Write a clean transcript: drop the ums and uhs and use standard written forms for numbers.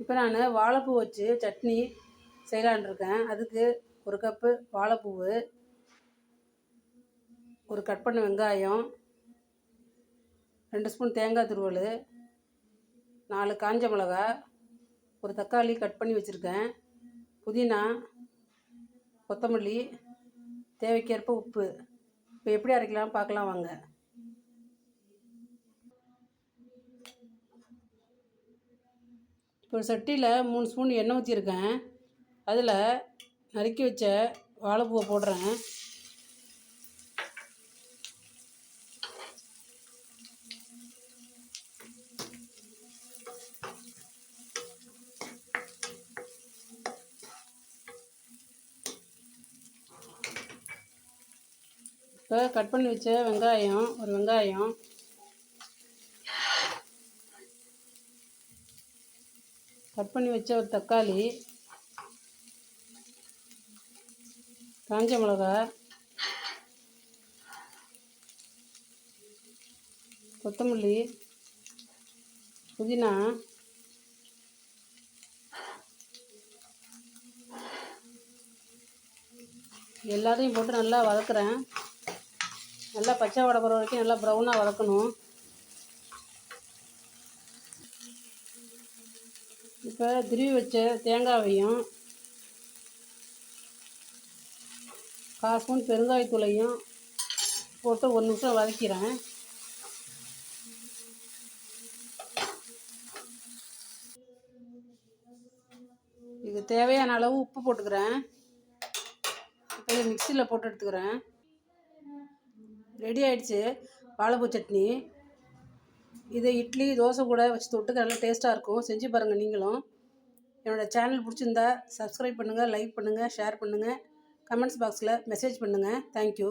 இப்போ நான் வாழைப்பூ வச்சு சட்னி செய்யலான் இருக்கேன். அதுக்கு 1 கப்பு வாழைப்பூவு, ஒரு கட் பண்ண வெங்காயம், 2 ஸ்பூன் தேங்காய் துருவல், 4 காஞ்ச மிளகா, ஒரு தக்காளி கட் பண்ணி வச்சுருக்கேன், புதினா, கொத்தமல்லி, தேவைக்கேற்ப உப்பு. இப்போ எப்படி அரைக்கலாம் பார்க்கலாம் வாங்க. இப்போ ஒரு சட்டியில் 3 ஸ்பூன் எண்ணெய் ஊற்றிருக்கேன். அதில் நறுக்கி வச்ச வாழைப்பூவை போடுறேன். இப்போ கட் பண்ணி வச்ச வெங்காயம், ஒரு வெங்காயம், கட் பண்ணி வச்ச ஒரு தக்காளி, காஞ்ச மிளகா, கொத்தமல்லி, புதினா, எல்லாத்தையும் போட்டு நல்லா வதக்குறேன். நல்லா பச்சை வாடை போகிற வரைக்கும் நல்லா ப்ரௌனாக வதக்கணும். இப்போ திருவி வச்ச தேங்காயையும் 1/4 ஸ்பூன் பெருங்காயத்தூளையும் போட்டு 1 நிமிஷம் வதக்கிறேன். இது தேவையான அளவு உப்பு போட்டுக்கிறேன். இப்போ இதை மிக்சியில் போட்டு எடுத்துக்கிறேன். ரெடி ஆகிடுச்சு வாழைப்பூ சட்னி. இதை இட்லி தோசை கூட வச்சு தொட்டுக்க நல்லா டேஸ்ட்டாக இருக்கும். செஞ்சு பாருங்கள் நீங்களும். என்னோடய சேனல் பிடிச்சிருந்தா சப்ஸ்கிரைப் பண்ணுங்கள், லைக் பண்ணுங்கள், ஷேர் பண்ணுங்கள், கமெண்ட்ஸ் பாக்ஸில் மெசேஜ் பண்ணுங்கள். தேங்க்யூ.